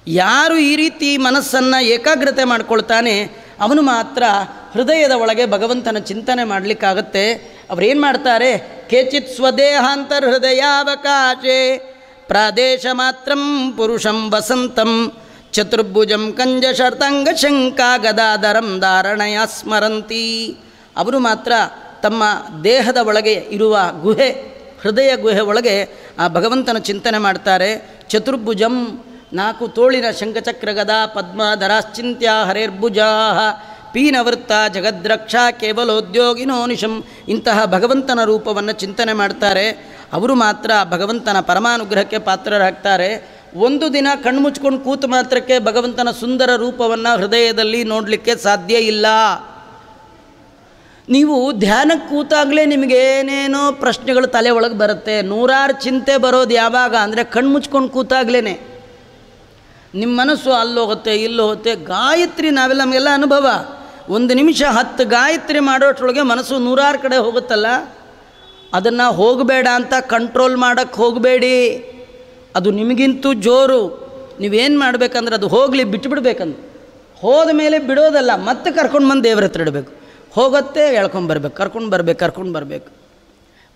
ಯಾರು ಈ ರೀತಿ ಮನಸ್ಸನ್ನು ಏಕಾಗ್ರತೆ ಮಾಡ್ಕೊಳ್ತಾನೆ ಅವನು ಮಾತ್ರ ಹೃದಯದ ಒಳಗೆ ಭಗವಂತನ ಚಿಂತನೆ ಮಾಡಲಿಕ್ಕಾಗತ್ತೆ. ಅವರೇನು ಮಾಡ್ತಾರೆ? ಕೇಚಿತ್ ಸ್ವದೇಹಾಂತರ್ಹೃದಯಾವಕಾಶೆ ಪ್ರಾದೇಶ ಮಾತ್ರಂ ಪುರುಷಂ ವಸಂತಂ ಚತುರ್ಭುಜಂ ಕಂಜ ಶರ್ತಂಗ ಶಂಕಾ ಗದಾಧರಂ ಧಾರಣಯ ಸ್ಮರಂತಿ. ಅವರು ಮಾತ್ರ ತಮ್ಮ ದೇಹದ ಒಳಗೆ ಇರುವ ಗುಹೆ, ಹೃದಯ ಗುಹೆ ಒಳಗೆ ಆ ಭಗವಂತನ ಚಿಂತನೆ ಮಾಡ್ತಾರೆ. ಚತುರ್ಭುಜಂ, 4 ತೋಳಿನ ಶಂಖಚಕ್ರ ಗದಾ ಪದ್ಮಧರಾಶ್ಚಿಂತ್ಯ ಹರೇರ್ಭುಜಾ ಪೀನವೃತ್ತ ಜಗದ್ರಕ್ಷ ಕೇವಲೋದ್ಯೋಗಿನೋ ನಿಶಂ. ಇಂತಹ ಭಗವಂತನ ರೂಪವನ್ನು ಚಿಂತನೆ ಮಾಡ್ತಾರೆ. ಅವರು ಮಾತ್ರ ಭಗವಂತನ ಪರಮಾನುಗ್ರಹಕ್ಕೆ ಪಾತ್ರರಾಗ್ತಾರೆ. ಒಂದು ದಿನ ಕಣ್ಮುಚ್ಕೊಂಡು ಕೂತು ಮಾತ್ರಕ್ಕೆ ಭಗವಂತನ ಸುಂದರ ರೂಪವನ್ನು ಹೃದಯದಲ್ಲಿ ನೋಡಲಿಕ್ಕೆ ಸಾಧ್ಯ ಇಲ್ಲ. ನೀವು ಧ್ಯಾನಕ್ಕೆ ಕೂತಾಗಲೇ ನಿಮಗೇನೇನೋ ಪ್ರಶ್ನೆಗಳು ತಲೆ ಒಳಗೆ ಬರುತ್ತೆ. 100 ಚಿಂತೆ ಬರೋದು ಯಾವಾಗ ಅಂದರೆ ಕಣ್ಮುಚ್ಕೊಂಡು ಕೂತಾಗಲೇ. ನಿಮ್ಮ ಮನಸ್ಸು ಅಲ್ಲೋಗುತ್ತೆ ಇಲ್ಲೋಗುತ್ತೆ. ಗಾಯತ್ರಿ ನಾವೆಲ್ಲ ನಮಗೆಲ್ಲ ಅನುಭವ. 1 ನಿಮಿಷ 10 ಗಾಯತ್ರಿ ಮಾಡೋಷ್ರೊಳಗೆ ಮನಸ್ಸು 100 ಕಡೆ ಹೋಗುತ್ತಲ್ಲ. ಅದನ್ನು ಹೋಗಬೇಡ ಅಂತ ಕಂಟ್ರೋಲ್ ಮಾಡೋಕ್ಕೆ ಹೋಗಬೇಡಿ. ಅದು ನಿಮಗಿಂತೂ ಜೋರು. ನೀವೇನು ಮಾಡಬೇಕಂದ್ರೆ ಅದು ಹೋಗಲಿ ಬಿಟ್ಟುಬಿಡ್ಬೇಕಂದ್ರೆ, ಹೋದ ಮೇಲೆ ಬಿಡೋದಲ್ಲ, ಮತ್ತೆ ಕರ್ಕೊಂಡು ಬಂದು ದೇವ್ರ ಹತ್ರ ಇಡಬೇಕು. ಹೋಗುತ್ತೆ ಎಳ್ಕೊಂಬರ್ಬೇಕು, ಕರ್ಕೊಂಡು ಬರಬೇಕು.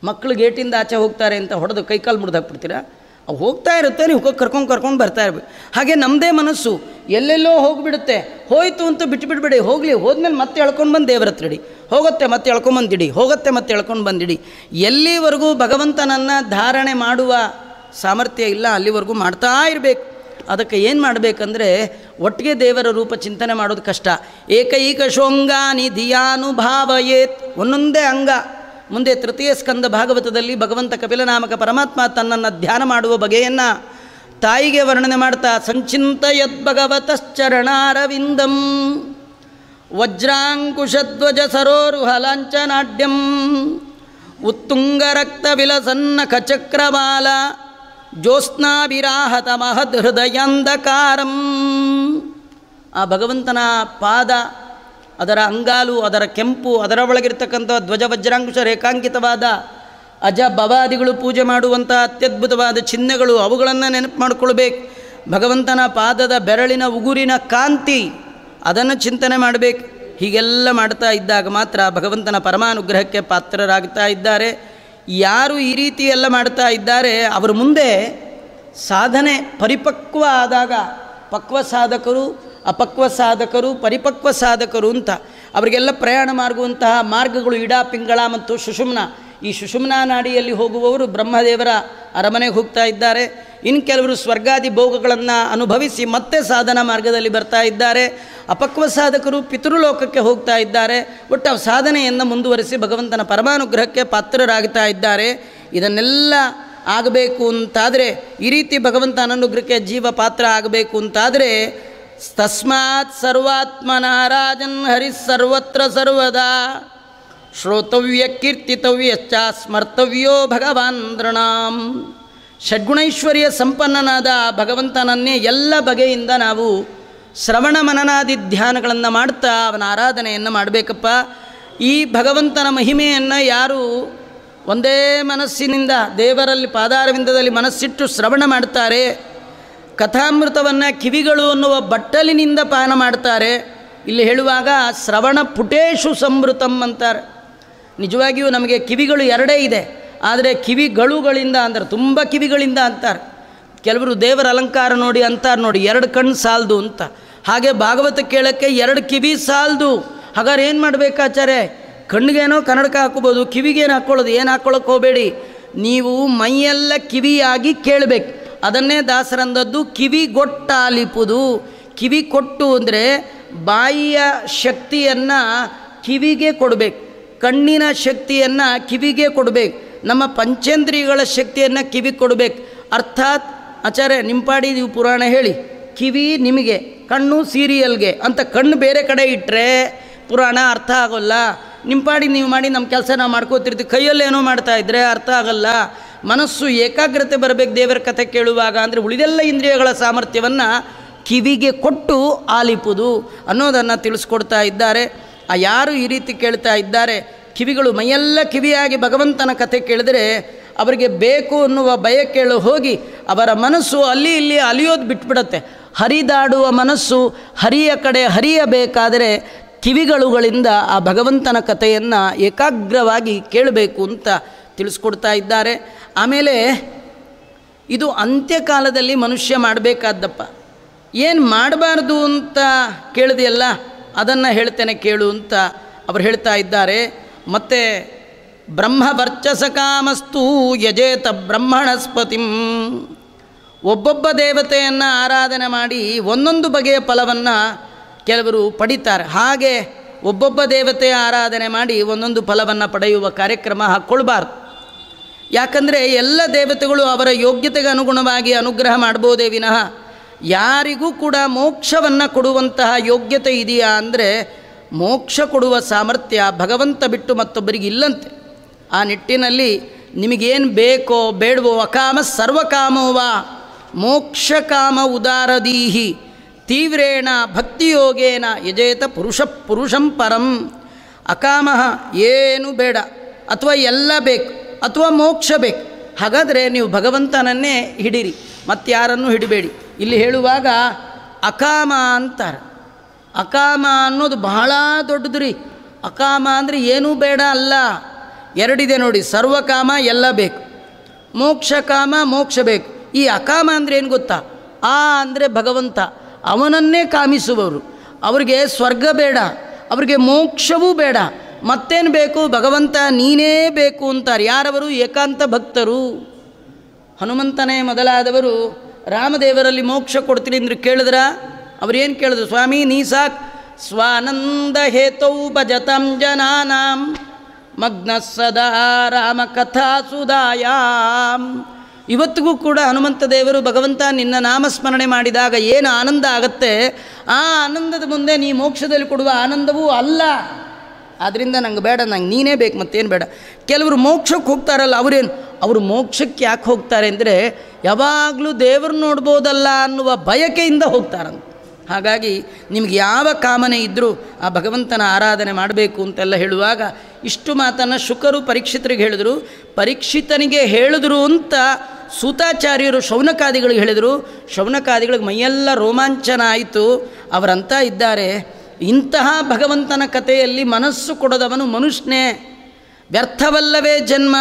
ಮಕ್ಕಳು ಗೇಟಿಂದ ಆಚೆ ಹೋಗ್ತಾರೆ ಅಂತ ಹೊಡೆದು ಕೈಕಾಲು ಮುರಿದು ಹಾಕ್ಬಿಡ್ತೀರಾ? ಅವು ಹೋಗ್ತಾ ಇರುತ್ತೆ, ನೀವು ಕರ್ಕೊಂಡು ಬರ್ತಾ ಇರಬೇಕು. ಹಾಗೆ ನಮ್ಮದೇ ಮನಸ್ಸು ಎಲ್ಲೆಲ್ಲೋ ಹೋಗಿಬಿಡುತ್ತೆ. ಹೋಯಿತು ಅಂತ ಬಿಟ್ಟುಬಿಡ್ಬೇಡಿ, ಹೋಗಲಿ, ಹೋದ್ಮೇಲೆ ಮತ್ತೆ ಎಳ್ಕೊಂಡು ಬಂದು ದೇವರ ಹತ್ರ ಇಡಿ. ಹೋಗುತ್ತೆ ಮತ್ತೆ ಎಳ್ಕೊಂಬಂದಿಡಿ, ಹೋಗುತ್ತೆ ಮತ್ತೆ ಎಳ್ಕೊಂಡು ಬಂದಿಡಿ. ಎಲ್ಲಿವರೆಗೂ ಭಗವಂತನನ್ನು ಧಾರಣೆ ಮಾಡುವ ಸಾಮರ್ಥ್ಯ ಇಲ್ಲ ಅಲ್ಲಿವರೆಗೂ ಮಾಡ್ತಾ ಇರಬೇಕು. ಅದಕ್ಕೆ ಏನು ಮಾಡಬೇಕಂದ್ರೆ ಒಟ್ಟಿಗೆ ದೇವರ ರೂಪ ಚಿಂತನೆ ಮಾಡೋದು ಕಷ್ಟ. ಏಕೈಕ ಶೋಂಗಾನಿ ಧಿಯಾನುಭಾವಯೇತ್, ಒಂದೊಂದೇ ಅಂಗ. ಮುಂದೆ ತೃತೀಯ ಸ್ಕಂದ ಭಾಗವತದಲ್ಲಿ ಭಗವಂತ ಕಪಿಲನಾಮಕ ಪರಮಾತ್ಮ ತನ್ನನ್ನು ಧ್ಯಾನ ಮಾಡುವ ಬಗೆಯನ್ನು ತಾಯಿಗೆ ವರ್ಣನೆ ಮಾಡ್ತಾ, ಸಂಚಿಂತಯದ್ಭಗವತಶ್ಚರಣಾರವಿಂದಂ ವಜ್ರಾಂಕುಶಧ್ವಜ ಸರೋರುಹಲಾಂಚನಾಡ್ಯಂ ಉತ್ತುಂಗರಕ್ತ ವಿಲಸನ್ನ ಖಚಕ್ರಮಾಲ ಜ್ಯೋತ್ಸ್ನಾಭಿರಾಹತ ಮಹದ್ ಹೃದಯಾಂಧಕಾರಂ. ಆ ಭಗವಂತನ ಪಾದ, ಅದರ ಅಂಗಾಲು, ಅದರ ಕೆಂಪು, ಅದರ ಒಳಗಿರ್ತಕ್ಕಂಥ ಧ್ವಜ ವಜ್ರಾಂಕುಶ ರೇಖಾಂಕಿತವಾದ ಅಜ ಭವಾದಿಗಳು ಪೂಜೆ ಮಾಡುವಂಥ ಅತ್ಯದ್ಭುತವಾದ ಚಿಹ್ನೆಗಳು, ಅವುಗಳನ್ನು ನೆನಪು ಮಾಡಿಕೊಳ್ಬೇಕು. ಭಗವಂತನ ಪಾದದ ಬೆರಳಿನ ಉಗುರಿನ ಕಾಂತಿ, ಅದನ್ನು ಚಿಂತನೆ ಮಾಡಬೇಕು. ಹೀಗೆಲ್ಲ ಮಾಡ್ತಾ ಇದ್ದಾಗ ಮಾತ್ರ ಭಗವಂತನ ಪರಮಾನುಗ್ರಹಕ್ಕೆ ಪಾತ್ರರಾಗ್ತಾ ಇದ್ದಾರೆ. ಯಾರು ಈ ರೀತಿ ಎಲ್ಲ ಮಾಡ್ತಾ ಇದ್ದಾರೆ ಅವರ ಮುಂದೆ ಸಾಧನೆ ಪರಿಪಕ್ವ ಆದಾಗ, ಪಕ್ವ ಸಾಧಕರು, ಅಪಕ್ವ ಸಾಧಕರು, ಪರಿಪಕ್ವ ಸಾಧಕರು ಅಂತ ಅವರಿಗೆಲ್ಲ ಪ್ರಯಾಣ ಮಾರ್ಗುವಂತಹ ಮಾರ್ಗಗಳು ಇಡಾ, ಪಿಂಗಳ ಮತ್ತು ಸುಷುಮ್ನ. ಈ ಸುಷುಮ್ನಾ ನಾಡಿಯಲ್ಲಿ ಹೋಗುವವರು ಬ್ರಹ್ಮದೇವರ ಅರಮನೆಗೆ ಹೋಗ್ತಾ ಇದ್ದಾರೆ. ಇನ್ನು ಕೆಲವರು ಸ್ವರ್ಗಾದಿ ಭೋಗಗಳನ್ನು ಅನುಭವಿಸಿ ಮತ್ತೆ ಸಾಧನಾ ಮಾರ್ಗದಲ್ಲಿ ಬರ್ತಾ ಇದ್ದಾರೆ. ಅಪಕ್ವ ಸಾಧಕರು ಪಿತೃಲೋಕಕ್ಕೆ ಹೋಗ್ತಾ ಇದ್ದಾರೆ. ಒಟ್ಟು ಸಾಧನೆಯನ್ನು ಮುಂದುವರಿಸಿ ಭಗವಂತನ ಪರಮಾನುಗ್ರಹಕ್ಕೆ ಪಾತ್ರರಾಗ್ತಾ ಇದ್ದಾರೆ. ಇದನ್ನೆಲ್ಲ ಆಗಬೇಕು ಅಂತಾದರೆ, ಈ ರೀತಿ ಭಗವಂತನ ಅನುಗ್ರಹಕ್ಕೆ ಜೀವ ಪಾತ್ರ ಆಗಬೇಕು ಅಂತಾದರೆ, ತಸ್ಮಾತ್ ಸರ್ವಾತ್ಮನಾರಾಜನ್ ಹರಿ ಸರ್ವತ್ರ ಸರ್ವದಾ ಶ್ರೋತವ್ಯ ಕೀರ್ತಿತವ್ಯಶ್ಚ ಸ್ಮರ್ತವ್ಯೋ ಭಗವಾನ್ ನೃಣಾಂ. ಷಡ್ಗುಣೈಶ್ವರ್ಯ ಸಂಪನ್ನನಾದ ಭಗವಂತನನ್ನೇ ಎಲ್ಲ ಬಗೆಯಿಂದ ನಾವು ಶ್ರವಣ ಮನನಾದಿ ಧ್ಯಾನಗಳನ್ನು ಮಾಡ್ತಾ ಅವನ ಆರಾಧನೆಯನ್ನು ಮಾಡಬೇಕಪ್ಪ. ಈ ಭಗವಂತನ ಮಹಿಮೆಯನ್ನು ಯಾರು ಒಂದೇ ಮನಸ್ಸಿನಿಂದ ದೇವರಲ್ಲಿ ಪಾದಾರವಿಂದದಲ್ಲಿ ಮನಸ್ಸಿಟ್ಟು ಶ್ರವಣ ಮಾಡ್ತಾರೆ, ಕಥಾಮೃತವನ್ನು ಕಿವಿಗಳು ಅನ್ನುವ ಬಟ್ಟಲಿನಿಂದ ಪಾನ ಮಾಡ್ತಾರೆ. ಇಲ್ಲಿ ಹೇಳುವಾಗ ಶ್ರವಣ ಪುಟೇಶು ಸಂವೃತಂ ಅಂತಾರೆ. ನಿಜವಾಗಿಯೂ ನಮಗೆ ಕಿವಿಗಳು 2 ಇದೆ, ಆದರೆ ಕಿವಿಗಳುಗಳಿಂದ ಅಂದರೆ ತುಂಬ ಕಿವಿಗಳಿಂದ ಅಂತಾರೆ. ಕೆಲವರು ದೇವರ ಅಲಂಕಾರ ನೋಡಿ ಅಂತಾರೆ ನೋಡಿ, 2 ಕಣ್ಣು ಸಾಲದು ಅಂತ. ಹಾಗೆ ಭಾಗವತ ಕೇಳೋಕ್ಕೆ 2 ಕಿವಿ ಸಾಲದು. ಹಾಗಾದ್ರೆ ಏನು ಮಾಡಬೇಕಾಚಾರೆ? ಕಣ್ಣಿಗೇನೋ ಕನ್ನಡಕ ಹಾಕೋಬೋದು, ಕಿವಿಗೇನು ಹಾಕ್ಕೊಳ್ಳೋದು, ಏನು ಹಾಕ್ಕೊಳ್ಳೋಕೆ ಹೋಗಬೇಡಿ. ನೀವು ಮೈಯೆಲ್ಲ ಕಿವಿಯಾಗಿ ಕೇಳಬೇಕು. ಅದನ್ನೇ ದಾಸರಂದದ್ದು ಕಿವಿಗೊಟ್ಟಾಲಿಪುದು. ಕಿವಿ ಕೊಟ್ಟು ಅಂದರೆ ಬಾಯಿಯ ಶಕ್ತಿಯನ್ನು ಕಿವಿಗೆ ಕೊಡಬೇಕು, ಕಣ್ಣಿನ ಶಕ್ತಿಯನ್ನು ಕಿವಿಗೆ ಕೊಡಬೇಕು, ನಮ್ಮ ಪಂಚೇಂದ್ರಿಯಗಳ ಶಕ್ತಿಯನ್ನು ಕಿವಿಗೆ ಕೊಡಬೇಕು. ಅರ್ಥಾತ್ ಆಚಾರ್ಯ ನಿಂಪಾಡಿ ನೀವು ಪುರಾಣ ಹೇಳಿ, ಕಿವಿ ನಿಮಗೆ, ಕಣ್ಣು ಸೀರಿಯಲ್ಗೆ ಅಂತ ಕಣ್ಣು ಬೇರೆ ಕಡೆ ಇಟ್ಟರೆ ಪುರಾಣ ಅರ್ಥ ಆಗೋಲ್ಲ. ನಿಂಪಾಡಿ ನೀವು ಮಾಡಿ ನಮ್ಮ ಕೆಲಸ ನಾವು ಮಾಡ್ಕೋತಿರ್ತೀವಿ, ಕೈಯಲ್ಲೇನೋ ಮಾಡ್ತಾಯಿದ್ರೆ ಅರ್ಥ ಆಗಲ್ಲ. ಮನಸ್ಸು ಏಕಾಗ್ರತೆ ಬರಬೇಕು ದೇವರ ಕಥೆ ಕೇಳುವಾಗ. ಅಂದರೆ ಉಳಿದೆಲ್ಲ ಇಂದ್ರಿಯಗಳ ಸಾಮರ್ಥ್ಯವನ್ನು ಕಿವಿಗೆ ಕೊಟ್ಟು ಆಲಿಪುದು ಅನ್ನೋದನ್ನು ತಿಳಿಸ್ಕೊಡ್ತಾ ಇದ್ದಾರೆ. ಯಾರು ಈ ರೀತಿ ಕೇಳ್ತಾ ಇದ್ದಾರೆ, ಕಿವಿಗಳು ಮೈಯೆಲ್ಲ ಕಿವಿಯಾಗಿ ಭಗವಂತನ ಕಥೆ ಕೇಳಿದರೆ ಅವರಿಗೆ ಬೇಕು ಅನ್ನುವ ಬಯಕೇಳು ಹೋಗಿ ಅವರ ಮನಸ್ಸು ಅಲ್ಲಿ ಇಲ್ಲಿ ಅಲಿಯೋದು ಬಿಟ್ಬಿಡತ್ತೆ. ಹರಿದಾಡುವ ಮನಸ್ಸು ಹರಿಯ ಕಡೆ ಹರಿಯಬೇಕಾದರೆ ಕಿವಿಗಳುಗಳಿಂದ ಆ ಭಗವಂತನ ಕಥೆಯನ್ನು ಏಕಾಗ್ರವಾಗಿ ಕೇಳಬೇಕು ಅಂತ ತಿಳಿಸ್ಕೊಡ್ತಾ ಇದ್ದಾರೆ. ಆಮೇಲೆ ಇದು ಅಂತ್ಯಕಾಲದಲ್ಲಿ ಮನುಷ್ಯ ಮಾಡಬೇಕಾದ್ದಪ್ಪ. ಏನು ಮಾಡಬಾರ್ದು ಅಂತ ಕೇಳಿದೆಯಲ್ಲ, ಅದನ್ನು ಹೇಳ್ತೇನೆ ಕೇಳು ಅಂತ ಅವರು ಹೇಳ್ತಾ ಇದ್ದಾರೆ. ಮತ್ತು ಬ್ರಹ್ಮವರ್ಚಸ ಕಾಮಸ್ತು ಯಜೇತ ಬ್ರಹ್ಮಣಸ್ಪತಿಂ. ಒಬ್ಬೊಬ್ಬ ದೇವತೆಯನ್ನು ಆರಾಧನೆ ಮಾಡಿ ಒಂದೊಂದು ಬಗೆಯ ಫಲವನ್ನು ಕೆಲವರು ಪಡಿತಾರೆ. ಹಾಗೆ ಒಬ್ಬೊಬ್ಬ ದೇವತೆಯ ಆರಾಧನೆ ಮಾಡಿ ಒಂದೊಂದು ಫಲವನ್ನು ಪಡೆಯುವ ಕಾರ್ಯಕ್ರಮ ಹಾಕ್ಕೊಳ್ಬಾರ್ದು. ಯಾಕಂದರೆ ಎಲ್ಲ ದೇವತೆಗಳು ಅವರ ಯೋಗ್ಯತೆಗೆ ಅನುಗುಣವಾಗಿ ಅನುಗ್ರಹ ಮಾಡ್ಬೋದೇ ವಿನಃ ಯಾರಿಗೂ ಕೂಡ ಮೋಕ್ಷವನ್ನು ಕೊಡುವಂತಹ ಯೋಗ್ಯತೆ ಇದೆಯಾ ಅಂದರೆ ಮೋಕ್ಷ ಕೊಡುವ ಸಾಮರ್ಥ್ಯ ಭಗವಂತ ಬಿಟ್ಟು ಮತ್ತೊಬ್ಬರಿಗೆ ಇಲ್ಲಂತೆ. ಆ ನಿಟ್ಟಿನಲ್ಲಿ ನಿಮಗೇನು ಬೇಕೋ ಬೇಡವೋ ಅಕಾಮ ಸರ್ವಕಾಮೋವ ಮೋಕ್ಷಕಾಮ ಉದಾರದೀಹಿ ತೀವ್ರೇಣ ಭಕ್ತಿಯೋಗೇನ ಯಜೇತ ಪುರುಷಂ ಪರಂ. ಅಕಾಮ ಏನು ಬೇಡ ಅಥವಾ ಎಲ್ಲ ಬೇಕು ಅಥವಾ ಮೋಕ್ಷ ಬೇಕು, ಹಾಗಾದರೆ ನೀವು ಭಗವಂತನನ್ನೇ ಹಿಡೀರಿ, ಮತ್ತಾರನ್ನೂ ಹಿಡಿಬೇಡಿ. ಇಲ್ಲಿ ಹೇಳುವಾಗ ಅಕಾಮ ಅಂತಾರೆ. ಅಕಾಮ ಅನ್ನೋದು ಬಹಳ ದೊಡ್ಡದು ರೀ. ಅಕಾಮ ಅಂದರೆ ಏನೂ ಬೇಡ ಅಲ್ಲ, ಎರಡಿದೆ ನೋಡಿ, ಸರ್ವಕಾಮ ಎಲ್ಲ ಬೇಕು, ಮೋಕ್ಷಕಾಮ ಮೋಕ್ಷ ಬೇಕು. ಈ ಅಕಾಮ ಅಂದರೆ ಏನು ಗೊತ್ತಾ? ಆ ಅಂದರೆ ಭಗವಂತ, ಅವನನ್ನೇ ಕಾಮಿಸುವವರು. ಅವರಿಗೆ ಸ್ವರ್ಗ ಬೇಡ, ಅವರಿಗೆ ಮೋಕ್ಷವೂ ಬೇಡ, ಮತ್ತೇನು ಬೇಕು? ಭಗವಂತ ನೀನೇ ಬೇಕು ಅಂತಾರೆ. ಯಾರವರು? ಏಕಾಂತ ಭಕ್ತರು. ಹನುಮಂತನೇ ಮೊದಲಾದವರು ರಾಮದೇವರಲ್ಲಿ ಮೋಕ್ಷ ಕೊಡ್ತೀನಿ ಅಂದ್ರೆ ಕೇಳಿದ್ರ? ಅವ್ರೇನು ಕೇಳಿದ್ರು? ಸ್ವಾಮಿ ನೀ ಸಾಕ್ ಸ್ವಾನಂದ ಹೇತೌ ಭಜತಾಂ ಜನಾನಾಂ ಮಗ್ನ ಸದಾ ರಾಮ ಕಥಾ ಸುಧಾಯಾಂ. ಇವತ್ತಿಗೂ ಕೂಡ ಹನುಮಂತ ದೇವರು ಭಗವಂತ ನಿನ್ನ ನಾಮಸ್ಮರಣೆ ಮಾಡಿದಾಗ ಏನು ಆನಂದ ಆಗತ್ತೆ, ಆ ಆನಂದದ ಮುಂದೆ ನೀ ಮೋಕ್ಷದಲ್ಲಿ ಕೊಡುವ ಆನಂದವೂ ಅಲ್ಲ. ಆದ್ದರಿಂದ ನಂಗೆ ಬೇಡ, ನಂಗೆ ನೀನೇ ಬೇಕು, ಮತ್ತೇನು ಬೇಡ. ಕೆಲವರು ಮೋಕ್ಷಕ್ಕೆ ಹೋಗ್ತಾರಲ್ಲ, ಅವರು ಮೋಕ್ಷಕ್ಕೆ ಯಾಕೆ ಹೋಗ್ತಾರೆ ಅಂದರೆ ಯಾವಾಗಲೂ ದೇವರು ನೋಡ್ಬೋದಲ್ಲ ಅನ್ನುವ ಬಯಕೆಯಿಂದ ಹೋಗ್ತಾರಂತ. ಹಾಗಾಗಿ ನಿಮಗೆ ಯಾವ ಕಾಮನೆ ಇದ್ದರೂ ಆ ಭಗವಂತನ ಆರಾಧನೆ ಮಾಡಬೇಕು ಅಂತೆಲ್ಲ ಹೇಳುವಾಗ ಇಷ್ಟು ಮಾತನ್ನು ಶುಕರು ಪರೀಕ್ಷಿತರಿಗೆ ಹೇಳಿದರು. ಪರೀಕ್ಷಿತನಿಗೆ ಹೇಳಿದ್ರು ಅಂತ ಸೂತಾಚಾರ್ಯರು ಶೌನಕಾದಿಗಳಿಗೆ ಹೇಳಿದರು. ಶೌನಕಾದಿಗಳಿಗೆ ಮೈಯೆಲ್ಲ ರೋಮಾಂಚನ ಆಯಿತು. ಅವರಂತ ಇದ್ದಾರೆ, ಇಂತಹ ಭಗವಂತನ ಕಥೆಯಲ್ಲಿ ಮನಸ್ಸು ಕೊಡದವನು ಮನುಷ್ಯನೇ, ವ್ಯರ್ಥವಲ್ಲವೇ ಜನ್ಮ.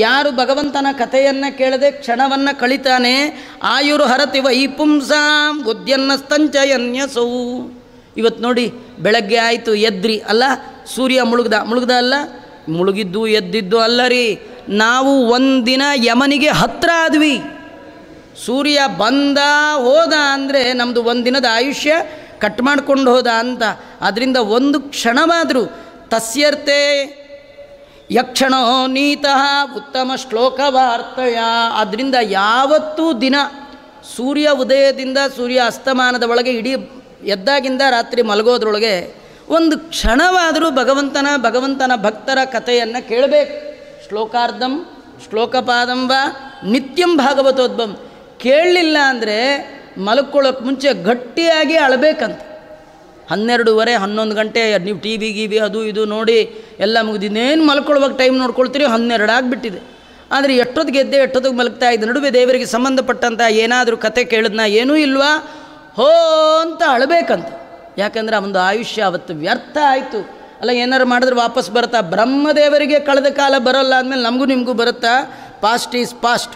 ಯಾರು ಭಗವಂತನ ಕಥೆಯನ್ನು ಕೇಳದೆ ಕ್ಷಣವನ್ನು ಕಳಿತಾನೆ ಆಯುರು ಹರತಿ ವೈಪುಂಸಾಂ ಉದ್ಯನ್ನಸ್ತಂಚಯನ್ಯಸೌ. ಇವತ್ತು ನೋಡಿ, ಬೆಳಗ್ಗೆ ಆಯಿತು ಎದ್ರಿ ಅಲ್ಲ, ಸೂರ್ಯ ಮುಳುಗ್ದ ಅಲ್ಲ, ಮುಳುಗಿದ್ದು ಎದ್ದಿದ್ದು ಅಲ್ಲ ರೀ, ನಾವು ಒಂದಿನ ಯಮನಿಗೆ ಹತ್ರ ಆದ್ವಿ. ಸೂರ್ಯ ಬಂದ ಹೋದ ಅಂದರೆ ನಮ್ಮದು ಒಂದಿನದ ಆಯುಷ್ಯ ಕಟ್ ಮಾಡ್ಕೊಂಡು ಹೋದ ಅಂತ. ಆದ್ದರಿಂದ ಒಂದು ಕ್ಷಣವಾದರೂ ತಸ್ಯರ್ಥೆ ಯಕ್ಷಣೋ ನೀತಃ ಉತ್ತಮ ಶ್ಲೋಕವಾರ್ತಯ. ಆದ್ದರಿಂದ ಯಾವತ್ತೂ ದಿನ ಸೂರ್ಯ ಉದಯದಿಂದ ಸೂರ್ಯ ಅಸ್ತಮಾನದ ಒಳಗೆ ಇಡೀ ಎದ್ದಾಗಿಂದ ರಾತ್ರಿ ಮಲಗೋದ್ರೊಳಗೆ ಒಂದು ಕ್ಷಣವಾದರೂ ಭಗವಂತನ ಭಕ್ತರ ಕಥೆಯನ್ನು ಕೇಳಬೇಕು. ಶ್ಲೋಕಾರ್ಧಂ ಶ್ಲೋಕಪಾದಂ ವಾ ನಿತ್ಯಂ ಭಾಗವತೋದ್ಭವಂ. ಕೇಳಲಿಲ್ಲ ಅಂದರೆ ಮಲ್ಕೊಳ್ಳೋಕೆ ಮುಂಚೆ ಗಟ್ಟಿಯಾಗಿ ಅಳಬೇಕಂತ. 12:30 11 ಗಂಟೆ ನೀವು ಟಿ ವಿ ಗಿವಿ ಅದು ಇದು ನೋಡಿ ಎಲ್ಲ ಮುಗಿದಿದ್ದೇನು ಮಲ್ಕೊಳ್ಳುವಾಗ ಟೈಮ್ ನೋಡ್ಕೊಳ್ತೀರಿ, 12 ಆಗಿಬಿಟ್ಟಿದೆ. ಆದರೆ ಎಷ್ಟೊತ್ತಿಗೆ ಎದ್ದೆ ಎಷ್ಟೊತ್ತಿಗೆ ಮಲಗ್ತಾ ಇದ್ದ ನಡುವೆ ದೇವರಿಗೆ ಸಂಬಂಧಪಟ್ಟಂಥ ಏನಾದರೂ ಕತೆ ಕೇಳಿದ್ನ ಏನೂ ಇಲ್ವಾ ಹೋ ಅಂತ ಅಳಬೇಕಂತ. ಯಾಕಂದರೆ ಅವನದು ಆಯುಷ್ಯ ಅವತ್ತು ವ್ಯರ್ಥ ಆಯಿತು. ಅಲ್ಲ, ಏನಾರು ಮಾಡಿದ್ರೆ ವಾಪಸ್ ಬರುತ್ತಾ? ಬ್ರಹ್ಮದೇವರಿಗೆ ಕಳೆದ ಕಾಲ ಬರೋಲ್ಲ ಅಂದಮೇಲೆ ನಮಗೂ ನಿಮಗೂ ಬರುತ್ತಾ? ಪಾಸ್ಟ್ ಈಸ್ ಪಾಸ್ಟ್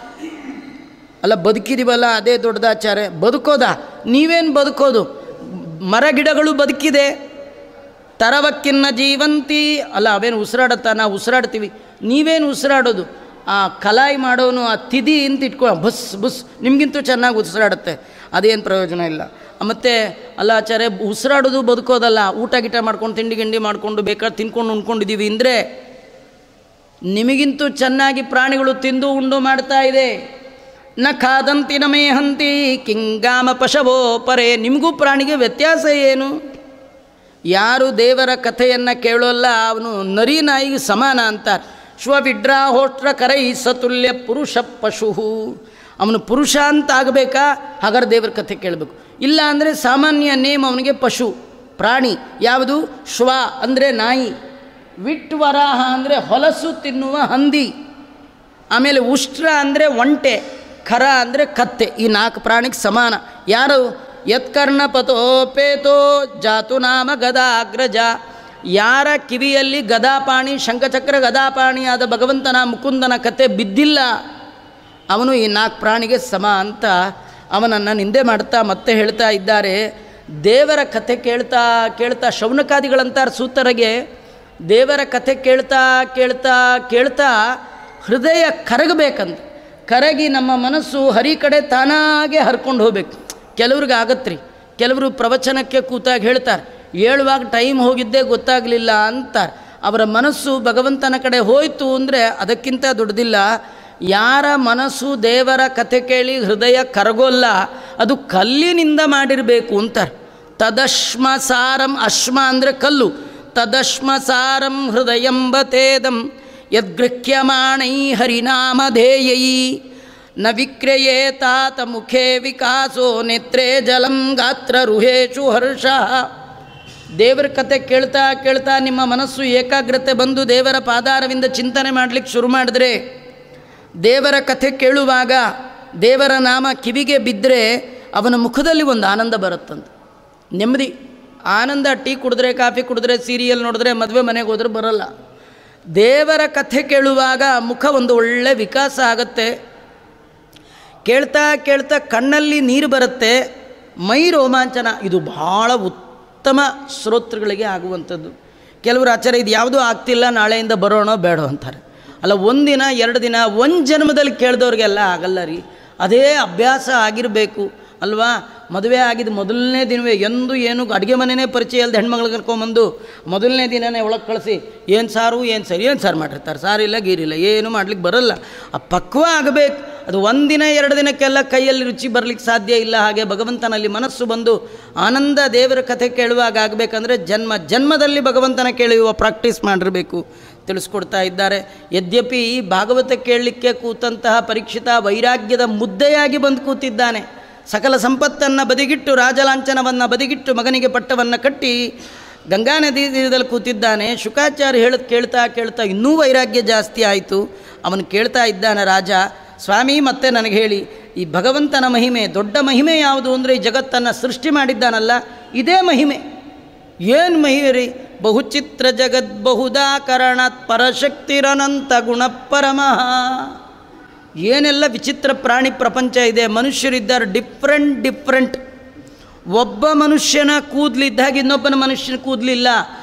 ಅಲ್ಲ, ಬದುಕಿದೀವಲ್ಲ ಅದೇ ದೊಡ್ಡದಾಚಾರ್ಯ. ಬದುಕೋದಾ? ನೀವೇನು ಬದುಕೋದು? ಮರ ಗಿಡಗಳು ಬದುಕಿದೆ, ತರವಕ್ಕಿನ್ನ ಜೀವಂತಿ ಅಲ್ಲ, ಅವೇನು ಉಸಿರಾಡುತ್ತಾ? ನಾವು ಉಸಿರಾಡ್ತೀವಿ, ನೀವೇನು ಉಸಿರಾಡೋದು? ಆ ಕಲಾಯಿ ಮಾಡೋನು ಆ ತಿದಿ ಅಂತ ಇಟ್ಕೊ ಬಸ್ ಬುಸ್ ನಿಮಗಿಂತೂ ಚೆನ್ನಾಗಿ ಉಸಿರಾಡುತ್ತೆ, ಅದೇನು ಪ್ರಯೋಜನ ಇಲ್ಲ. ಮತ್ತು ಅಲ್ಲ ಆಚಾರ್ಯ, ಉಸಿರಾಡೋದು ಬದುಕೋದಲ್ಲ. ಊಟ ಗಿಟ ಮಾಡ್ಕೊಂಡು ತಿಂಡಿ ಗಿಂಡಿ ಮಾಡಿಕೊಂಡು ಬೇಕಾದ್ರೆ ತಿನ್ಕೊಂಡು ಉಣ್ಕೊಂಡಿದ್ದೀವಿ ಅಂದರೆ ನಿಮಗಿಂತೂ ಚೆನ್ನಾಗಿ ಪ್ರಾಣಿಗಳು ತಿಂದು ಉಂಡು ಮಾಡ್ತಾ ಇದೆ. ನ ಖಾದಂತಿ ನ ಮೇಹಂತಿ ಕಿಂಗಾಮ ಪಶವೋ ಪರೇ. ನಿಮಗೂ ಪ್ರಾಣಿಗೆ ವ್ಯತ್ಯಾಸ ಏನು? ಯಾರು ದೇವರ ಕಥೆಯನ್ನು ಕೇಳೋಲ್ಲ ಅವನು ನರಿ ನಾಯಿಗೆ ಸಮಾನ ಅಂತಾರೆ. ಶ್ವವಿಡ್ರಾಹೋಷ್ಟ್ರ ಕರೈ ಸತುಲ್ಯ ಪುರುಷ ಪಶು. ಅವನು ಪುರುಷ ಅಂತ ಆಗಬೇಕಾ? ಹಾಗಾದ್ರೆ ದೇವರ ಕಥೆ ಕೇಳಬೇಕು. ಇಲ್ಲ ಅಂದರೆ ಸಾಮಾನ್ಯ ನೇಮ್ ಅವನಿಗೆ ಪಶು ಪ್ರಾಣಿ. ಯಾವುದು? ಶ್ವ ಅಂದರೆ ನಾಯಿ, ವಿಟ್ವರಾಹ ಅಂದರೆ ಹೊಲಸು ತಿನ್ನುವ ಹಂದಿ, ಆಮೇಲೆ ಉಷ್ಟ್ರ ಅಂದರೆ ಒಂಟೆ, ಖರ ಅಂದರೆ ಕತ್ತೆ. ಈ 4 ಪ್ರಾಣಿಗೆ ಸಮಾನ. ಯಾರು? ಯತ್ಕರ್ಣಪತೋಪೇತೋ ಜಾತು ನಾಮ ಗದಾಗ್ರಜ. ಯಾರ ಕಿವಿಯಲ್ಲಿ ಗದಾಪಾಣಿ ಶಂಖಚಕ್ರ ಗದಾಪಾಣಿಯಾದ ಭಗವಂತನ ಮುಕುಂದನ ಕತೆ ಬಿದ್ದಿಲ್ಲ ಅವನು ಈ 4 ಪ್ರಾಣಿಗೆ ಸಮ ಅಂತ ಅವನನ್ನು ನಿಂದೆ ಮಾಡ್ತಾ ಮತ್ತೆ ಹೇಳ್ತಾ ಇದ್ದಾರೆ. ದೇವರ ಕಥೆ ಕೇಳ್ತಾ ಕೇಳ್ತಾ ಶೌನಕಾದಿಗಳಂತಾರೆ ಸೂತರಿಗೆ, ದೇವರ ಕಥೆ ಕೇಳ್ತಾ ಕೇಳ್ತಾ ಕೇಳ್ತಾ ಹೃದಯ ಕರಗಬೇಕಂತ. ಕರಗಿ ನಮ್ಮ ಮನಸ್ಸು ಹರಿ ಕಡೆ ತಾನಾಗೆ ಹರ್ಕೊಂಡು ಹೋಗ್ಬೇಕು. ಕೆಲವ್ರಿಗೆ ಆಗತ್ರಿ, ಕೆಲವರು ಪ್ರವಚನಕ್ಕೆ ಕೂತಾಗ ಹೇಳ್ತಾರೆ, ಹೇಳುವಾಗ ಟೈಮ್ ಹೋಗಿದ್ದೇ ಗೊತ್ತಾಗಲಿಲ್ಲ ಅಂತಾರೆ. ಅವರ ಮನಸ್ಸು ಭಗವಂತನ ಕಡೆ ಹೋಯಿತು ಅಂದರೆ ಅದಕ್ಕಿಂತ ದೊಡ್ಡದಿಲ್ಲ. ಯಾರ ಮನಸ್ಸು ದೇವರ ಕಥೆ ಕೇಳಿ ಹೃದಯ ಕರಗೋಲ್ಲ ಅದು ಕಲ್ಲಿನಿಂದ ಮಾಡಿರಬೇಕು ಅಂತಾರೆ. ತದಶ್ಮ ಸಾರಂ, ಅಶ್ಮ ಅಂದರೆ ಕಲ್ಲು, ತದಶ್ಮ ಸಾರಂ ಹೃದಯಂಬತೇದಂ ಯದ್ಗೃಹ್ಯಮಾಣೈ ಹರಿನಾಮಧೇಯೈ ನ ವಿಕ್ರಯೇತಾತ ಮುಖೇ ವಿಕಾಸೋ ನೇತ್ರೇ ಜಲಂ ಗಾತ್ರ ರುಹೇಶು ಹರ್ಷ. ದೇವರ ಕತೆ ಕೇಳ್ತಾ ಕೇಳ್ತಾ ನಿಮ್ಮ ಮನಸ್ಸು ಏಕಾಗ್ರತೆ ಬಂದು ದೇವರ ಪಾದಾರವಿಂದ ಚಿಂತನೆ ಮಾಡಲಿಕ್ಕೆ ಶುರು ಮಾಡಿದ್ರೆ, ದೇವರ ಕಥೆ ಕೇಳುವಾಗ ದೇವರ ನಾಮ ಕಿವಿಗೆ ಬಿದ್ದರೆ ಅವನ ಮುಖದಲ್ಲಿ ಒಂದು ಆನಂದ ಬರುತ್ತಂತೆ, ನೆಮ್ಮದಿ ಆನಂದ. ಟೀ ಕುಡಿದ್ರೆ, ಕಾಫಿ ಕುಡಿದ್ರೆ, ಸೀರಿಯಲ್ ನೋಡಿದ್ರೆ, ಮದುವೆ ಮನೆಗೆ ಹೋದ್ರೆ ಬರಲ್ಲ. ದೇವರ ಕಥೆ ಕೇಳುವಾಗ ಮುಖ ಒಂದು ಒಳ್ಳೆ ವಿಕಾಸ ಆಗುತ್ತೆ. ಕೇಳ್ತಾ ಕೇಳ್ತಾ ಕಣ್ಣಲ್ಲಿ ನೀರು ಬರುತ್ತೆ, ಮೈ ರೋಮಾಂಚನ. ಇದು ಭಾಳ ಉತ್ತಮ ಶ್ರೋತೃಗಳಿಗೆ ಆಗುವಂಥದ್ದು. ಕೆಲವರು ಆಚಾರ್ಯ ಇದು ಯಾವುದೂ ಆಗ್ತಿಲ್ಲ, ನಾಳೆಯಿಂದ ಬರೋಣ ಬೇಡ ಅಂತಾರೆ. ಅಲ್ಲ, 1 ದಿನ 2 ದಿನ 1 ಜನ್ಮದಲ್ಲಿ ಕೇಳಿದವ್ರಿಗೆಲ್ಲ ಆಗಲ್ಲ ರೀ. ಅದೇ ಅಭ್ಯಾಸ ಆಗಿರಬೇಕು ಅಲ್ವಾ. ಮದುವೆ ಆಗಿದ್ದು ಮೊದಲನೇ ದಿನವೇ ಎಂದು ಏನು ಅಡುಗೆ ಮನೆಯೇ ಪರಿಚಯ ಇಲ್ಲದೆ ಹೆಣ್ಮಗಳು ಕರ್ಕೊಂಬಂದು ಮೊದಲನೇ ದಿನವೇ ಒಳಗೆ ಕಳಿಸಿ ಏನು ಸಾರು ಏನು ಸರಿ ಏನು ಸಾರು ಮಾಡಿರ್ತಾರೆ, ಸಾರಿಲ್ಲ ಗೀರಿಲ್ಲ ಏನು ಮಾಡ್ಲಿಕ್ಕೆ ಬರೋಲ್ಲ. ಆ ಪಕ್ವ ಆಗಬೇಕು. ಅದು 1 ದಿನ 2 ದಿನಕ್ಕೆಲ್ಲ ಕೈಯಲ್ಲಿ ರುಚಿ ಬರಲಿಕ್ಕೆ ಸಾಧ್ಯ ಇಲ್ಲ. ಹಾಗೆ ಭಗವಂತನಲ್ಲಿ ಮನಸ್ಸು ಬಂದು ಆನಂದ ದೇವರ ಕಥೆ ಕೇಳುವಾಗ ಆಗಬೇಕಂದ್ರೆ ಜನ್ಮ ಜನ್ಮದಲ್ಲಿ ಭಗವಂತನ ಕೇಳುವ ಪ್ರಾಕ್ಟೀಸ್ ಮಾಡಿರಬೇಕು ತಿಳಿಸ್ಕೊಡ್ತಾ ಇದ್ದಾರೆ. ಯದ್ಯಪಿ ಭಾಗವತ ಕೇಳಲಿಕ್ಕೆ ಕೂತಂತಹ ಪರೀಕ್ಷಿತ ವೈರಾಗ್ಯದ ಮುದ್ದೆಯಾಗಿ ಬಂದು ಕೂತಿದ್ದಾನೆ. ಸಕಲ ಸಂಪತ್ತನ್ನು ಬದಿಗಿಟ್ಟು, ರಾಜಲಾಂಛನವನ್ನು ಬದಿಗಿಟ್ಟು, ಮಗನಿಗೆ ಪಟ್ಟವನ್ನು ಕಟ್ಟಿ ಗಂಗಾ ನದಿ ತೀರದಲ್ಲಿ ಕೂತಿದ್ದಾನೆ. ಶುಕಾಚಾರ್ಯ ಹೇಳೋದು ಕೇಳ್ತಾ ಕೇಳ್ತಾ ಇನ್ನೂ ವೈರಾಗ್ಯ ಜಾಸ್ತಿ ಆಯಿತು. ಅವನು ಕೇಳ್ತಾ ಇದ್ದಾನೆ, ರಾಜ ಸ್ವಾಮಿ ಮತ್ತೆ ನನಗೆ ಹೇಳಿ, ಈ ಭಗವಂತನ ಮಹಿಮೆ, ದೊಡ್ಡ ಮಹಿಮೆ ಯಾವುದು ಅಂದರೆ ಈ ಜಗತ್ತನ್ನು ಸೃಷ್ಟಿ ಮಾಡಿದ್ದಾನಲ್ಲ ಇದೇ ಮಹಿಮೆ. ಏನು ಮಹಿಮೆ ರೀ? ಬಹುಚಿತ್ರ ಜಗದ್ಬಹುದಾಕರಣಾತ್ ಪರಶಕ್ತಿರನಂತ ಗುಣಪರಮಃ. ಏನೆಲ್ಲ ವಿಚಿತ್ರ ಪ್ರಾಣಿ ಪ್ರಪಂಚ ಇದೆ. ಮನುಷ್ಯರಿದ್ದಾರೆ ಡಿಫ್ರೆಂಟ್. ಒಬ್ಬ ಮನುಷ್ಯನ ಕೂದಲಿದ್ದಾಗ ಇನ್ನೊಬ್ಬನ ಮನುಷ್ಯನ ಕೂದಲಿಲ್ಲ,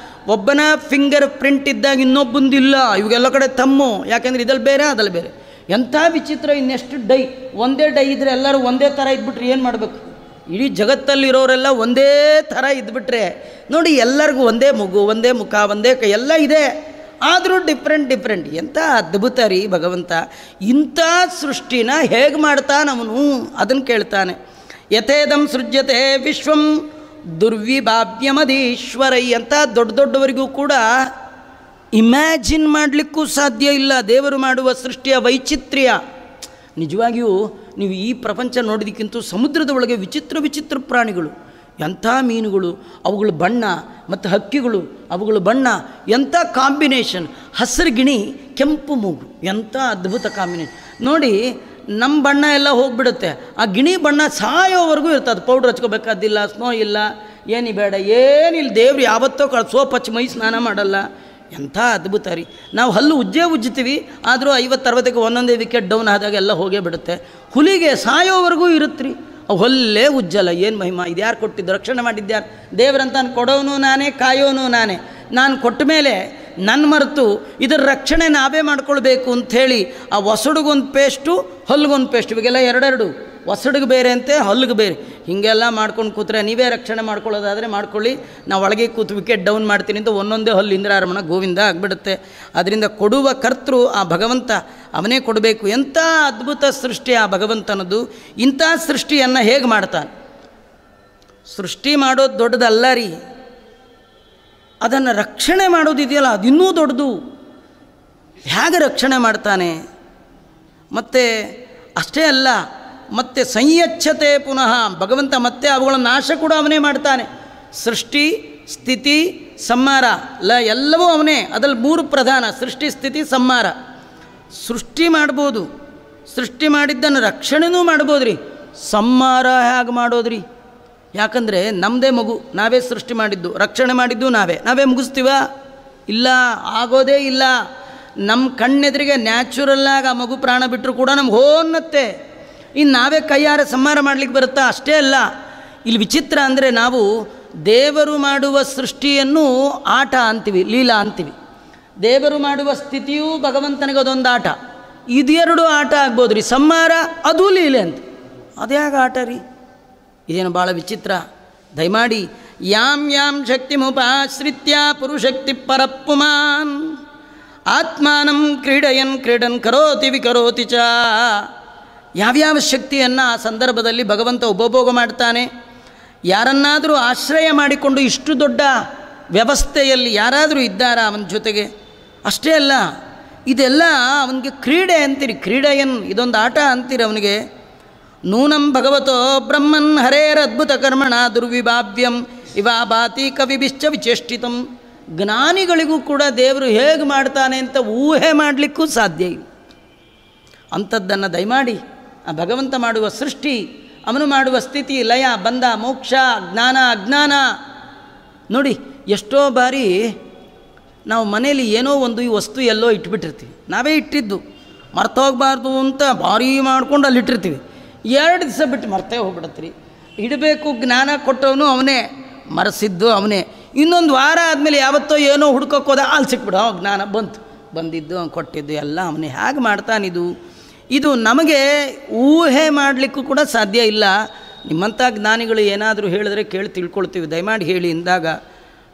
ಒಬ್ಬನ ಫಿಂಗರ್ ಪ್ರಿಂಟ್ ಇದ್ದಾಗ ಇನ್ನೊಬ್ಬಂದಿಲ್ಲ. ಇವಾಗೆಲ್ಲ ಕಡೆ ತಮ್ಮು, ಯಾಕೆಂದರೆ ಇದಲ್ಲಿ ಬೇರೆ ಅದಲ್ಲಿ ಬೇರೆ. ಎಂಥ ವಿಚಿತ್ರ. ಇನ್ನೆಷ್ಟು ಡೈ, ಒಂದೇ ಡೈ ಇದ್ದರೆ ಎಲ್ಲರೂ ಒಂದೇ ಥರ ಇದ್ಬಿಟ್ರೆ ಏನು ಮಾಡಬೇಕು? ಇಡೀ ಜಗತ್ತಲ್ಲಿರೋರೆಲ್ಲ ಒಂದೇ ಥರ ಇದ್ಬಿಟ್ರೆ ನೋಡಿ, ಎಲ್ಲರಿಗೂ ಒಂದೇ ಮಗು, ಒಂದೇ ಮುಖ, ಒಂದೇ ಕೈ ಎಲ್ಲ ಇದೆ, ಆದರೂ ಡಿಫ್ರೆಂಟ್. ಎಂಥ ಅದ್ಭುತ ರೀ ಭಗವಂತ. ಇಂಥ ಸೃಷ್ಟಿನ ಹೇಗೆ ಮಾಡ್ತಾನವನು ಅದನ್ನು ಕೇಳ್ತಾನೆ. ಯಥೇದಂ ಸೃಜ್ಯತೆ ವಿಶ್ವಂ ದುರ್ವಿಭಾವ್ಯಮಧೀಶ್ವರೈ ಅಂತ ದೊಡ್ಡವರಿಗೂ ಕೂಡ ಇಮ್ಯಾಜಿನ್ ಮಾಡಲಿಕ್ಕೂ ಸಾಧ್ಯ ಇಲ್ಲ ದೇವರು ಮಾಡುವ ಸೃಷ್ಟಿಯ ವೈಚಿತ್ರ್ಯ. ನಿಜವಾಗಿಯೂ ನೀವು ಈ ಪ್ರಪಂಚ ನೋಡಿದಕ್ಕಿಂತ ಸಮುದ್ರದ ಒಳಗೆ ವಿಚಿತ್ರ ಪ್ರಾಣಿಗಳು, ಎಂಥ ಮೀನುಗಳು, ಅವುಗಳ ಬಣ್ಣ ಮತ್ತು ಹಕ್ಕಿಗಳು, ಅವುಗಳ ಬಣ್ಣ ಎಂಥ ಕಾಂಬಿನೇಷನ್. ಹಸಿರು ಗಿಣಿ, ಕೆಂಪು ಮೂಗು, ಎಂಥ ಅದ್ಭುತ ಕಾಂಬಿನೇಷನ್ ನೋಡಿ. ನಮ್ಮ ಬಣ್ಣ ಎಲ್ಲ ಹೋಗಿಬಿಡುತ್ತೆ, ಆ ಗಿಣಿ ಬಣ್ಣ ಸಾಯೋವರೆಗೂ ಇರ್ತದೆ. ಪೌಡ್ರ್ ಹಚ್ಕೋಬೇಕಾದಿಲ್ಲ, ಸ್ನೋ ಇಲ್ಲ, ಏನಿ ಬೇಡ, ಏನಿಲ್ಲ. ದೇವ್ರು ಯಾವತ್ತೋ ಸೋಪ್ ಹಚ್ಚಿ ಮೈ ಸ್ನಾನ ಮಾಡಲ್ಲ. ಎಂಥ ಅದ್ಭುತ ರೀ. ನಾವು ಹಲ್ಲು ಉಜ್ಜುತ್ತೀವಿ, ಆದರೂ 50-60ಕ್ಕೆ ಒಂದೊಂದೇ ವಿಕೆಟ್ ಡೌನ್ ಆದಾಗ ಎಲ್ಲ ಹೋಗೇ ಬಿಡುತ್ತೆ. ಹುಲಿಗೆ ಸಾಯೋವರೆಗೂ ಇರುತ್ತೆ ರೀ, ಹೊಲ್ಲೇ ಉಜ್ಜಲ್ಲ. ಏನು ಮಹಿಮಾ ಇದು! ಯಾರು ಕೊಟ್ಟಿದ್ದು? ರಕ್ಷಣೆ ಮಾಡಿದ್ಯಾರು? ದೇವರಂತ ಕೊಡೋನು ನಾನೇ, ಕಾಯೋನು ನಾನೇ. ನಾನು ಕೊಟ್ಟ ಮೇಲೆ ನನ್ನ ಮರೆತು ಇದರ ರಕ್ಷಣೆ ನಾವೇ ಮಾಡ್ಕೊಳ್ಬೇಕು ಅಂಥೇಳಿ ಆ ಒಸಡಿಗೊಂದು ಪೇಸ್ಟು, ಹಲ್ಗೊಂದು ಪೇಸ್ಟ್, ಇವಾಗೆಲ್ಲ 2 ಒಸಡಿಗೆ ಬೇರೆ ಅಂತೆ, ಹಲ್ಲಿಗೆ ಬೇರೆ, ಹೀಗೆಲ್ಲ ಮಾಡ್ಕೊಂಡು ಕೂತ್ರೆ ನೀವೇ ರಕ್ಷಣೆ ಮಾಡ್ಕೊಳ್ಳೋದಾದರೆ ಮಾಡ್ಕೊಳ್ಳಿ, ನಾವು ಒಳಗೆ ಕೂತು ವಿಕೆಟ್ ಡೌನ್ ಮಾಡ್ತೀನಿ ಅಂತ ಒಂದೊಂದೇ ಹಲ್ಲು ಇಂದ್ರಾರಮಣ ಗೋವಿಂದ ಆಗಿಬಿಡುತ್ತೆ. ಅದರಿಂದ ಕೊಡುವ ಕರ್ತೃ ಆ ಭಗವಂತ, ಅವನೇ ಕೊಡಬೇಕು. ಎಂಥ ಅದ್ಭುತ ಸೃಷ್ಟಿ ಆ ಭಗವಂತನದು. ಇಂಥ ಸೃಷ್ಟಿಯನ್ನು ಹೇಗೆ ಮಾಡ್ತಾನೆ? ಸೃಷ್ಟಿ ಮಾಡೋದು ದೊಡ್ಡದಲ್ಲ ರೀ, ಅದನ್ನು ರಕ್ಷಣೆ ಮಾಡೋದಿದೆಯಲ್ಲ ಅದಿನ್ನೂ ದೊಡ್ಡದು. ಹೇಗೆ ರಕ್ಷಣೆ ಮಾಡ್ತಾನೆ? ಮತ್ತು ಅಷ್ಟೇ ಅಲ್ಲ, ಮತ್ತು ಸಂಯಚ್ಛತೆ ಪುನಃ ಭಗವಂತ ಮತ್ತೆ ಅವುಗಳ ನಾಶ ಕೂಡ ಅವನೇ ಮಾಡ್ತಾನೆ. ಸೃಷ್ಟಿ, ಸ್ಥಿತಿ, ಸಂಹಾರ ಎಲ್ಲವೂ ಅವನೇ. ಅದರಲ್ಲಿ 3 ಪ್ರಧಾನ: ಸೃಷ್ಟಿ, ಸ್ಥಿತಿ, ಸಂಹಾರ. ಸೃಷ್ಟಿ ಮಾಡ್ಬೋದು, ಸೃಷ್ಟಿ ಮಾಡಿದ್ದನ್ನು ರಕ್ಷಣೆನೂ ಮಾಡ್ಬೋದು ರೀ. ಸಂಹಾರ ಹೇಗೆ ಮಾಡೋದ್ರಿ? ಯಾಕಂದರೆ ನಮ್ಮದೇ ಮಗು, ನಾವೇ ಸೃಷ್ಟಿ ಮಾಡಿದ್ದು, ರಕ್ಷಣೆ ಮಾಡಿದ್ದು ನಾವೇ ಮುಗಿಸ್ತೀವ? ಇಲ್ಲ, ಆಗೋದೇ ಇಲ್ಲ. ನಮ್ಮ ಕಣ್ಣೆದುರಿಗೆ ನ್ಯಾಚುರಲ್ಲಾಗಿ ಆ ಮಗು ಪ್ರಾಣ ಬಿಟ್ಟರು ಕೂಡ ನಮ್ಗೆ ಹೋನ್ನತ್ತೆ. ಇನ್ನು ನಾವೇ ಕೈಯಾರೆ ಸಂಹಾರ ಮಾಡಲಿಕ್ಕೆ ಬರುತ್ತಾ? ಅಷ್ಟೇ ಅಲ್ಲ, ಇಲ್ಲಿ ವಿಚಿತ್ರ ಅಂದರೆ ನಾವು ದೇವರು ಮಾಡುವ ಸೃಷ್ಟಿಯನ್ನು ಆಟ ಅಂತೀವಿ, ಲೀಲಾ ಅಂತೀವಿ. ದೇವರು ಮಾಡುವ ಸ್ಥಿತಿಯೂ ಭಗವಂತನಿಗೆ ಅದೊಂದು ಆಟ. ಇದೆರಡು ಆಟ ಆಗ್ಬೋದು ರೀ. ಸಂಹಾರ ಅದು ಲೀಲೆ ಅಂತ, ಅದ್ಯಾಗ ಆಟ ರೀ? ಇದೇನು ಭಾಳ ವಿಚಿತ್ರ. ದಯಮಾಡಿ ಯಾಂ ಯಾಂ ಶಕ್ತಿಮುಪಾಶ್ರಿತ್ಯ ಪುರುಷಕ್ತಿ ಪರಪ್ಪುಮಾನ್ ಆತ್ಮಾನಂ ಕ್ರೀಡನ್ ಕರೋತಿ ವಿಕರೋತಿ ಚ. ಯಾವ್ಯಾವ ಶಕ್ತಿಯನ್ನು ಆ ಸಂದರ್ಭದಲ್ಲಿ ಭಗವಂತ ಉಪಭೋಗ ಮಾಡ್ತಾನೆ. ಯಾರನ್ನಾದರೂ ಆಶ್ರಯ ಮಾಡಿಕೊಂಡು ಇಷ್ಟು ದೊಡ್ಡ ವ್ಯವಸ್ಥೆಯಲ್ಲಿ ಯಾರಾದರೂ ಇದ್ದಾರಾ ಅವನ ಜೊತೆಗೆ? ಅಷ್ಟೇ ಅಲ್ಲ, ಇದೆಲ್ಲ ಅವನಿಗೆ ಕ್ರೀಡೆ ಅಂತೀರಿ, ಕ್ರೀಡೆಯನ್, ಇದೊಂದು ಆಟ ಅಂತೀರಿ ಅವನಿಗೆ. ನೂನಂ ಭಗವತೋ ಬ್ರಹ್ಮನ್ ಹರೇರದ್ಭುತ ಕರ್ಮಣ ದುರ್ವಿಭಾವ್ಯಂ ಇವಾಭಾತಿ ಕವಿಭಿಶ್ಚ ವಿಚೇಷ್ಟಿತಂ. ಜ್ಞಾನಿಗಳಿಗೂ ಕೂಡ ದೇವರು ಹೇಗೆ ಮಾಡ್ತಾನೆ ಅಂತ ಊಹೆ ಮಾಡಲಿಕ್ಕೂ ಸಾಧ್ಯ ಇಲ್ಲ. ಅಂಥದ್ದನ್ನು ದಯಮಾಡಿ ಆ ಭಗವಂತ ಮಾಡುವ ಸೃಷ್ಟಿ, ಅವನು ಮಾಡುವ ಸ್ಥಿತಿ, ಲಯ, ಬಂಧ, ಮೋಕ್ಷ, ಜ್ಞಾನ, ಅಜ್ಞಾನ. ನೋಡಿ, ಎಷ್ಟೋ ಬಾರಿ ನಾವು ಮನೇಲಿ ಏನೋ ಒಂದು ಈ ವಸ್ತು ಎಲ್ಲೋ ಇಟ್ಬಿಟ್ಟಿರ್ತೀವಿ, ನಾವೇ ಇಟ್ಟಿದ್ದು, ಮರ್ತೋಗಬಾರ್ದು ಅಂತ ಭಾರೀ ಮಾಡ್ಕೊಂಡು ಅಲ್ಲಿ ಇಟ್ಟಿರ್ತೀವಿ. 2 ದಿವಸ ಬಿಟ್ಟು ಮರ್ತೇ ಹೋಗ್ಬಿಡತ್ರಿ. ಇಡಬೇಕು, ಜ್ಞಾನ ಕೊಟ್ಟವನು ಅವನೇ, ಮರೆಸಿದ್ದು ಅವನೇ. ಇನ್ನೊಂದು ವಾರ ಆದಮೇಲೆ ಯಾವತ್ತೋ ಏನೋ ಹುಡ್ಕೋಕ್ಕೋದ ಅಲ್ಲಿ ಸಿಕ್ಬಿಡು, ಜ್ಞಾನ ಬಂದಿದ್ದು ಅವ್ನು ಕೊಟ್ಟಿದ್ದು ಎಲ್ಲ ಅವನೇ. ಹೇಗೆ ಮಾಡ್ತಾನಿದು? ಇದು ನಮಗೆ ಊಹೆ ಮಾಡಲಿಕ್ಕೂ ಕೂಡ ಸಾಧ್ಯ ಇಲ್ಲ. ನಿಮ್ಮಂಥ ಜ್ಞಾನಿಗಳು ಏನಾದರೂ ಹೇಳಿದ್ರೆ ಕೇಳಿ ತಿಳ್ಕೊಳ್ತೀವಿ, ದಯಮಾಡಿ ಹೇಳಿ ಎಂದಾಗ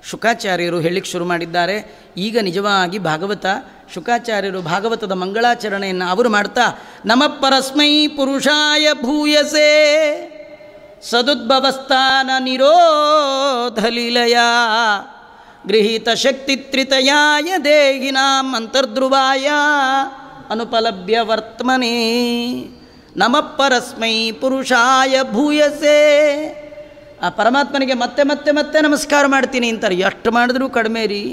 ಶುಕಾಚಾರ್ಯರು ಹೇಳಲಿಕ್ಕೆ ಶುರು ಮಾಡಿದ್ದಾರೆ. ಈಗ ನಿಜವಾಗಿ ಶುಕಾಚಾರ್ಯರು ಭಾಗವತದ ಮಂಗಳಾಚರಣೆಯನ್ನು ಅವರು ಮಾಡ್ತಾ, ನಮಃ ಪರಸ್ಮೈ ಪುರುಷಾಯ ಭೂಯಸೆ ಸದುದ್ಭವಸ್ಥಾನ ನಿರೋಧ ಲೀಲಯ ಗೃಹೀತ ಶಕ್ತಿ ತ್ರಿತಯಾಯ ದೇಹಿನಾಂ ಅಂತರ್ಧ್ರುವಾಯ ಅನುಪಲಭ್ಯ ವರ್ತಮನೆ. ನಮಃ ಪರಸ್ಮೈ ಪುರುಷಾಯ ಭೂಯಸೆ. ಆ ಪರಮಾತ್ಮನಿಗೆ ಮತ್ತೆ ಮತ್ತೆ ಮತ್ತೆ ನಮಸ್ಕಾರ ಮಾಡ್ತೀನಿ ಅಂತಾರೆ. ಎಷ್ಟು ಮಾಡಿದ್ರೂ ಕಡಿಮೆ ರೀ.